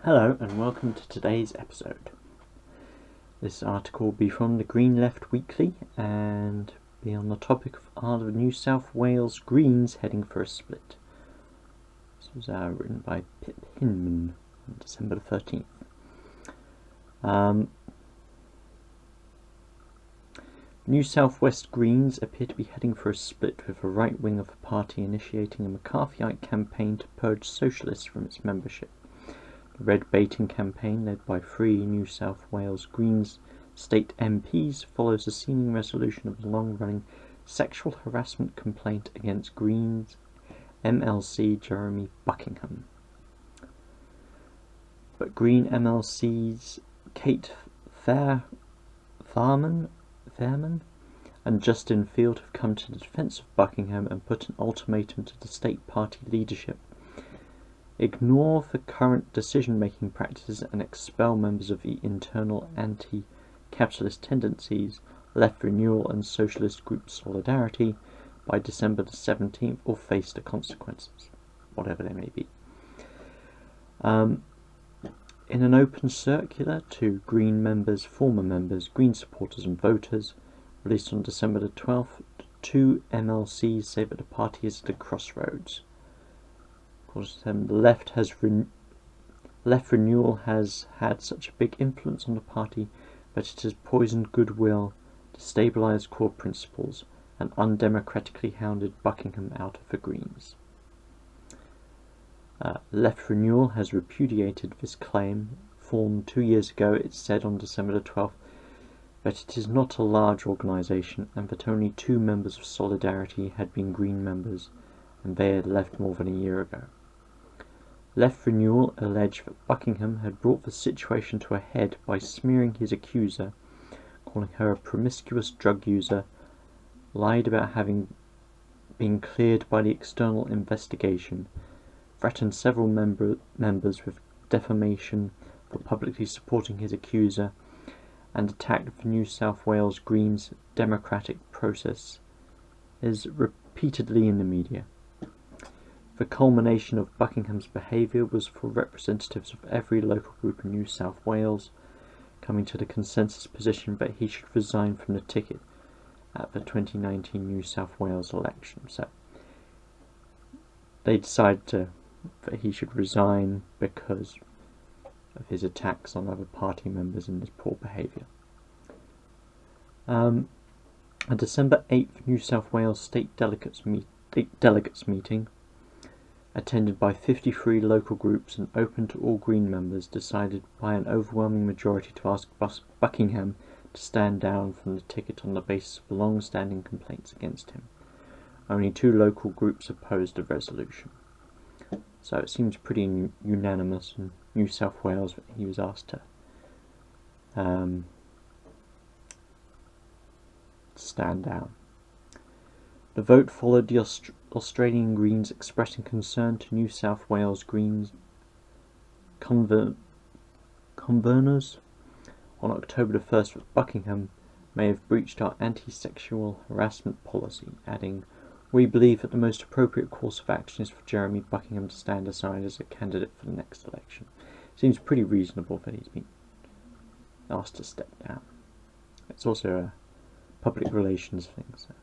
Hello and welcome to today's episode. This article will be from the Green Left Weekly and be on the topic of are the New South Wales Greens heading for a split. This was written by Pip Hinman on December the 13th. New South Wales Greens appear to be heading for a split, with a right wing of the party initiating a McCarthyite campaign to purge socialists from its membership. The red baiting campaign, led by 3 New South Wales Greens state MPs, follows a seeming resolution of a long-running sexual harassment complaint against Greens MLC Jeremy Buckingham. But Green MLC's Kate Fairman and Justin Field have come to the defence of Buckingham and put an ultimatum to the state party leadership: ignore the current decision-making practices and expel members of the internal anti-capitalist tendencies, Left Renewal and socialist group Solidarity by December the 17th, or face the consequences, whatever they may be. In an open circular to Green members, former members, Green supporters and voters, released on December the 12th, 2 MLCs say that the party is at a crossroads. Left Renewal has had such a big influence on the party that it has poisoned goodwill, destabilised core principles, and undemocratically hounded Buckingham out of the Greens. Left Renewal has repudiated this claim. Formed 2 years ago, it said on December the 12th that it is not a large organisation and that only 2 members of Solidarity had been Green members, and they had left more than a year ago. Left Renewal alleged that Buckingham had brought the situation to a head by smearing his accuser, calling her a promiscuous drug user, lied about having been cleared by the external investigation, threatened several members with defamation for publicly supporting his accuser, and attacked the New South Wales Greens democratic process is repeatedly in the media. The culmination of Buckingham's behaviour was for representatives of every local group in New South Wales coming to the consensus position that he should resign from the ticket at the 2019 New South Wales election. So they decided that he should resign because of his attacks on other party members and his poor behaviour. A December 8th New South Wales State Delegates meeting, attended by 53 local groups and open to all Green members, decided by an overwhelming majority to ask Buckingham to stand down from the ticket on the basis of long-standing complaints against him. Only 2 local groups opposed the resolution. So it seems pretty unanimous in New South Wales that he was asked to stand down. The vote followed the Australian Greens expressing concern to New South Wales Greens conveners on October the 1st that Buckingham may have breached our anti-sexual harassment policy, adding, "We believe that the most appropriate course of action is for Jeremy Buckingham to stand aside as a candidate for the next election." Seems pretty reasonable that he's been asked to step down. It's also a public relations thing. So.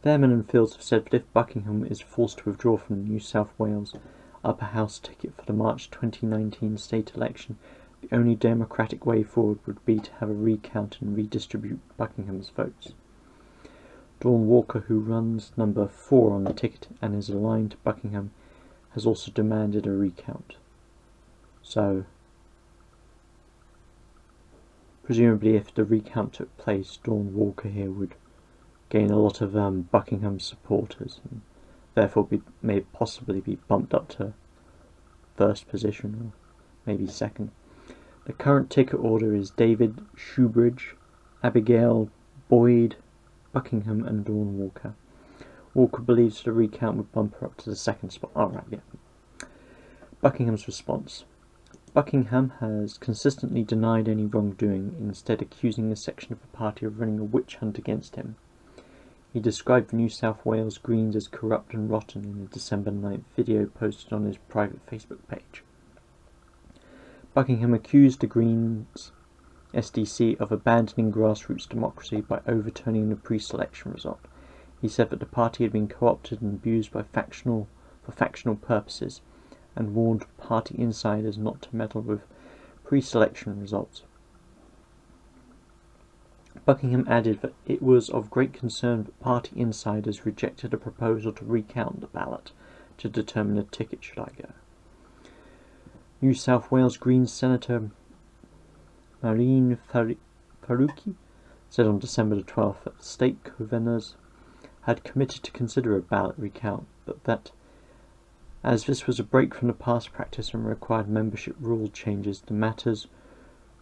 Fairman and Fields have said that if Buckingham is forced to withdraw from the New South Wales Upper House ticket for the March 2019 state election, the only democratic way forward would be to have a recount and redistribute Buckingham's votes. Dawn Walker, who runs number 4 on the ticket and is aligned to Buckingham, has also demanded a recount. So, presumably if the recount took place, Dawn Walker here would gain a lot of Buckingham supporters, and therefore may possibly be bumped up to first position, or maybe second. The current ticket order is David Shoebridge, Abigail Boyd, Buckingham and Dawn Walker. Walker believes the recount would bump her up to the second spot. Buckingham's response. Buckingham has consistently denied any wrongdoing, instead accusing a section of the party of running a witch hunt against him. He described the New South Wales Greens as corrupt and rotten in a December 9th video posted on his private Facebook page. Buckingham accused the Greens SDC of abandoning grassroots democracy by overturning the pre-selection result. He said that the party had been co-opted and abused for factional purposes, and warned party insiders not to meddle with pre-selection results. Buckingham added that it was of great concern that party insiders rejected a proposal to recount the ballot to determine a ticket should I go. New South Wales Greens Senator Mehreen Faruqi said on December 12th that the state governors had committed to consider a ballot recount, but that as this was a break from the past practice and required membership rule changes, the matters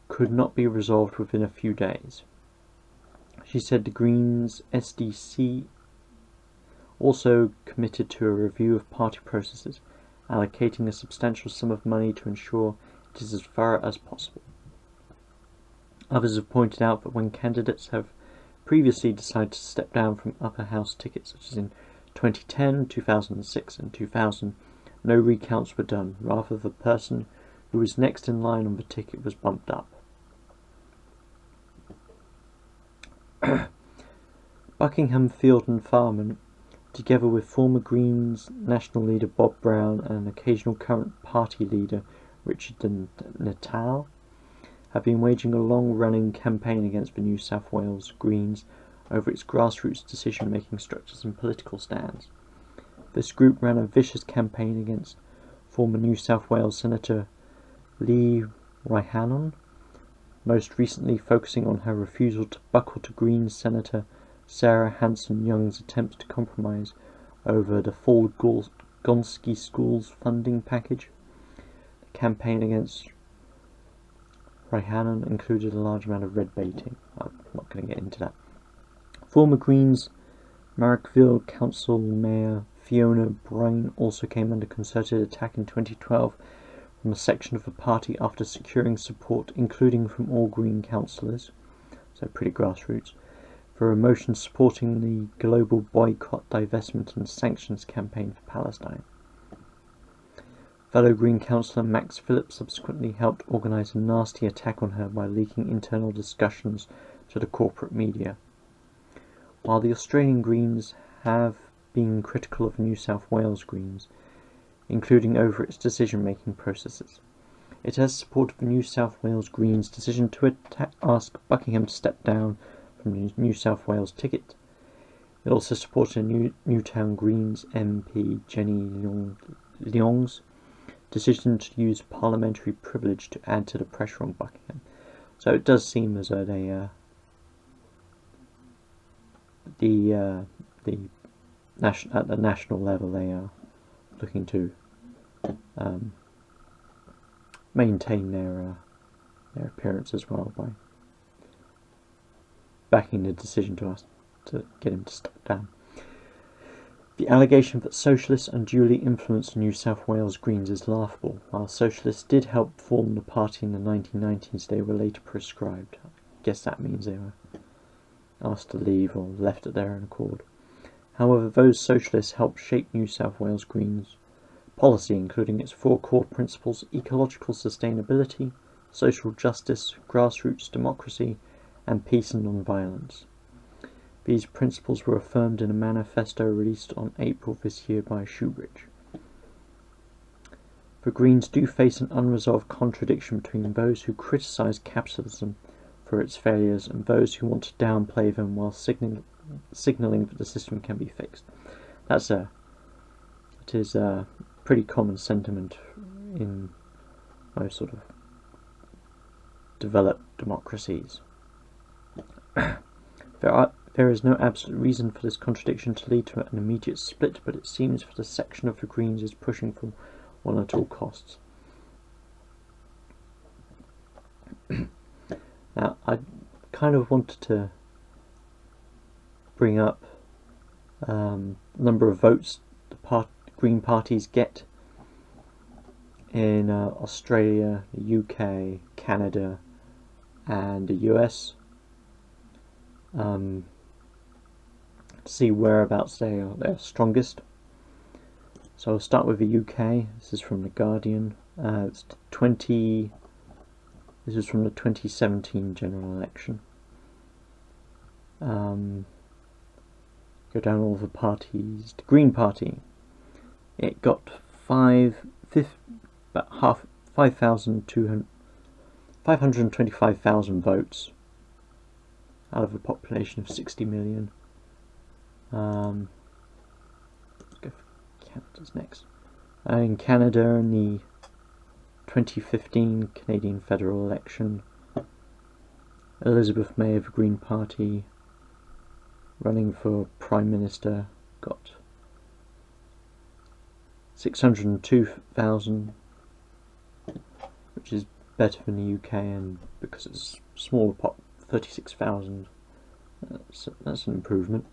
could not be resolved within a few days. She said the Greens SDC also committed to a review of party processes, allocating a substantial sum of money to ensure it is as thorough as possible. Others have pointed out that when candidates have previously decided to step down from upper house tickets, such as in 2010, 2006 and 2000, no recounts were done. Rather, the person who was next in line on the ticket was bumped up. Buckingham, Field and Farman, together with former Greens national leader Bob Brown and an occasional current party leader Richard Natal, have been waging a long-running campaign against the New South Wales Greens over its grassroots decision-making structures and political stands. This group ran a vicious campaign against former New South Wales Senator Lee Raihannon, most recently focusing on her refusal to buckle to Greens Senator Sarah Hanson-Young's attempts to compromise over the full Gonski Schools funding package. The campaign against Raihannon included a large amount of red baiting. I'm not going to get into that. Former Greens Marrickville Council Mayor Fiona Bryan also came under concerted attack in 2012 from a section of the party after securing support, including from all Green councillors, so pretty grassroots, for a motion supporting the global boycott, divestment and sanctions campaign for Palestine. Fellow Green councillor Max Phillips subsequently helped organise a nasty attack on her by leaking internal discussions to the corporate media. While the Australian Greens have been critical of New South Wales Greens, including over its decision-making processes, it has supported the New South Wales Greens' decision to ask Buckingham to step down from the New South Wales ticket. It also supported Newtown Greens MP Jenny Leong's decision to use parliamentary privilege to add to the pressure on Buckingham. So it does seem as though they, at the national level, they are looking to maintain their appearance as well by backing the decision to get him to step down. The allegation that socialists unduly influenced New South Wales Greens is laughable. While socialists did help form the party in the 1990s, they were later proscribed. I guess that means they were asked to leave or left at their own accord. However, those socialists helped shape New South Wales Greens policy, including its 4 core principles: ecological sustainability, social justice, grassroots democracy, and peace and non-violence. These principles were affirmed in a manifesto released on April this year by Shoebridge. The Greens do face an unresolved contradiction between those who criticise capitalism for its failures and those who want to downplay them while signalling that the system can be fixed. It is a pretty common sentiment in most sort of developed democracies. There is no absolute reason for this contradiction to lead to an immediate split, but it seems that a section of the Greens is pushing for one at all costs. Now, I kind of wanted to bring up number of votes the Green parties get in Australia, the UK, Canada, and the US. See whereabouts they are strongest. So I'll start with the UK. This is from The Guardian. It's 20 This is from the 2017 general election. Go down all the parties. The Green Party. It got 525,000 votes out of a population of 60 million. Let's go for Canada's next. In Canada, in the 2015 Canadian federal election, Elizabeth May of the Green Party, running for Prime Minister, got 602,000, which is better than the UK, and because it's smaller pop, 36,000. That's an improvement.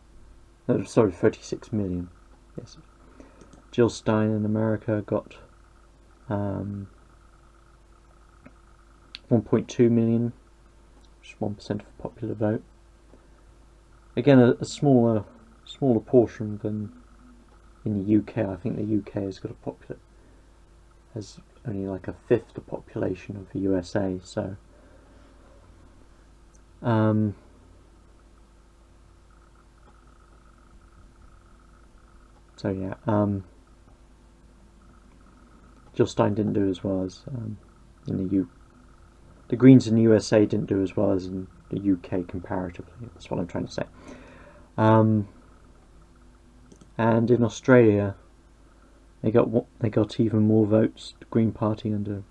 Sorry, 36 million. Yes. Jill Stein in America got 1.2 million, which is 1% of the popular vote. Again, a smaller portion than in the UK. I think the UK has only like a fifth the population of the USA. So, Jill Stein didn't do as well as in the The Greens in the USA didn't do as well as in the UK comparatively. That's what I'm trying to say. And in Australia, they got even more votes. The Green Party under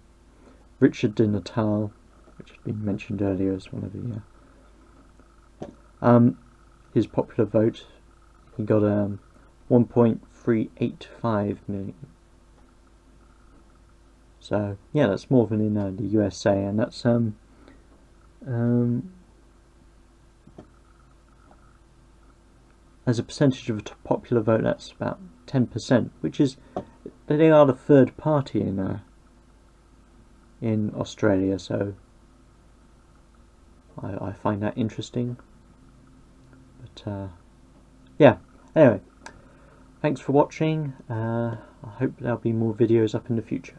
Richard Di Natale, which had been mentioned earlier as one of the his popular vote, he got 1.385 million. So yeah, that's more than in the USA, and that's as a percentage of a popular vote, that's about 10%, which is, they are the third party in Australia. So I find that interesting. But yeah. Anyway, thanks for watching. I hope there'll be more videos up in the future.